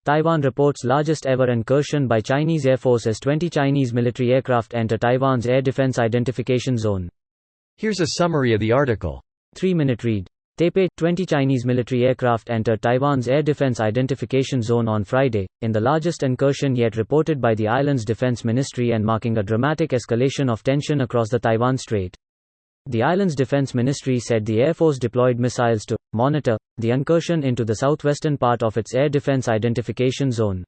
Taiwan reports largest ever incursion by Chinese Air Force as 20 Chinese military aircraft enter Taiwan's air defense identification zone. Here's a summary of the article. 3-minute read. Taipei, 20 Chinese military aircraft entered Taiwan's air defense identification zone on Friday, in the largest incursion yet reported by the island's defense ministry and marking a dramatic escalation of tension across the Taiwan Strait. The island's defense ministry said the Air Force deployed missiles to monitor the incursion into the southwestern part of its air defense identification zone.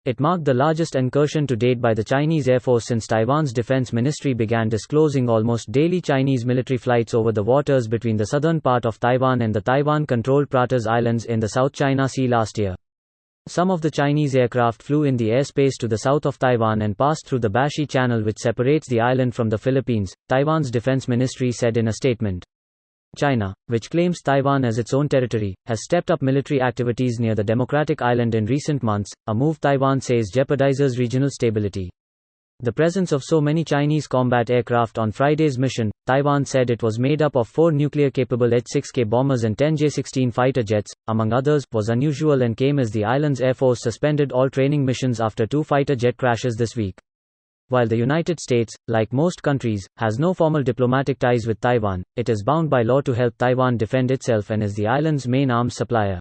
It marked the largest incursion to date by the Chinese Air Force since Taiwan's defense ministry began disclosing almost daily Chinese military flights over the waters between the southern part of Taiwan and the Taiwan-controlled Pratas Islands in the South China Sea last year. Some of the Chinese aircraft flew in the airspace to the south of Taiwan and passed through the Bashi Channel, which separates the island from the Philippines, Taiwan's defense ministry said in a statement. China, which claims Taiwan as its own territory, has stepped up military activities near the democratic island in recent months, a move Taiwan says jeopardizes regional stability. The presence of so many Chinese combat aircraft on Friday's mission, Taiwan said it was made up of 4 nuclear-capable H-6K bombers and 10 J-16 fighter jets, among others, was unusual and came as the island's Air Force suspended all training missions after 2 fighter jet crashes this week. While the United States, like most countries, has no formal diplomatic ties with Taiwan, it is bound by law to help Taiwan defend itself and is the island's main arms supplier.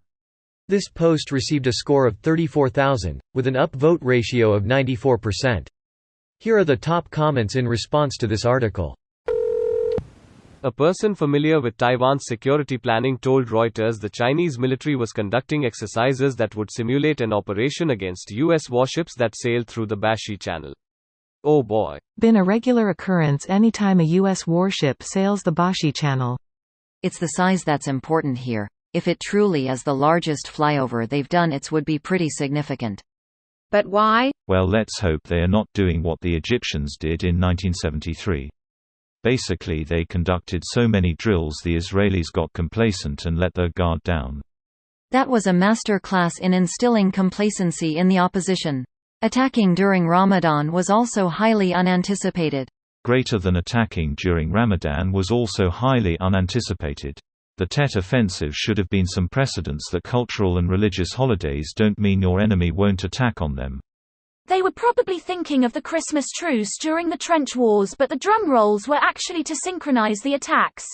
This post received a score of 34,000, with an upvote ratio of 94%. Here are the top comments in response to this article. A person familiar with Taiwan's security planning told Reuters the Chinese military was conducting exercises that would simulate an operation against U.S. warships that sailed through the Bashi Channel. Oh boy. Been a regular occurrence anytime a U.S. warship sails the Bashi Channel. It's the size that's important here. If it truly is the largest flyover they've done, it would be pretty significant. But why? Well, let's hope they are not doing what the Egyptians did in 1973. Basically, they conducted so many drills the Israelis got complacent and let their guard down. That was a master class in instilling complacency in the opposition. Attacking during Ramadan was also highly unanticipated. Greater than attacking during Ramadan was also highly unanticipated. The Tet Offensive should have been some precedents that cultural and religious holidays don't mean your enemy won't attack on them. They were probably thinking of the Christmas truce during the trench wars, but the drum rolls were actually to synchronize the attacks.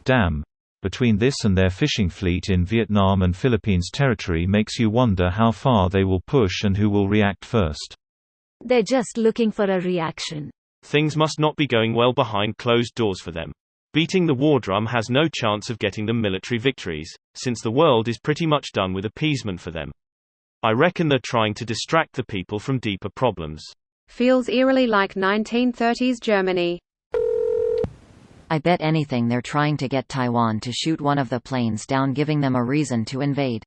Damn. Between this and their fishing fleet in Vietnam and Philippines territory makes you wonder how far they will push and who will react first. They're just looking for a reaction. Things must not be going well behind closed doors for them. Beating the war drum has no chance of getting them military victories, since the world is pretty much done with appeasement for them. I reckon they're trying to distract the people from deeper problems. Feels eerily like 1930s Germany. I bet anything they're trying to get Taiwan to shoot one of the planes down, giving them a reason to invade.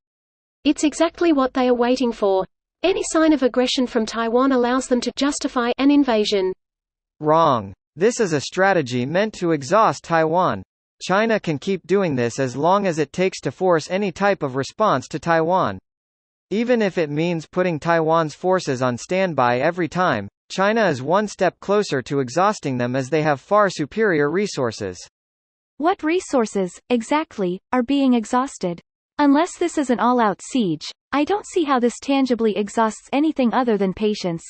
It's exactly what they are waiting for. Any sign of aggression from Taiwan allows them to justify an invasion. Wrong. This is a strategy meant to exhaust Taiwan. China can keep doing this as long as it takes to force any type of response to Taiwan. Even if it means putting Taiwan's forces on standby every time, China is one step closer to exhausting them as they have far superior resources. What resources, exactly, are being exhausted? Unless this is an all-out siege, I don't see how this tangibly exhausts anything other than patience.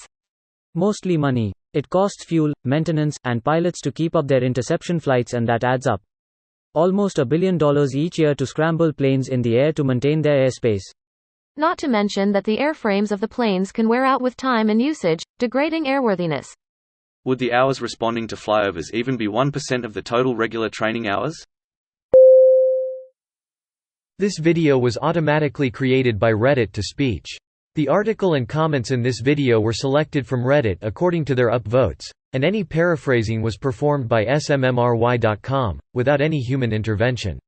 Mostly money. It costs fuel, maintenance, and pilots to keep up their interception flights, and that adds up. Almost $1 billion each year to scramble planes in the air to maintain their airspace. Not to mention that the airframes of the planes can wear out with time and usage, degrading airworthiness. Would the hours responding to flyovers even be 1% of the total regular training hours? This video was automatically created by Reddit to speech. The article and comments in this video were selected from Reddit according to their upvotes, and any paraphrasing was performed by smmry.com, without any human intervention.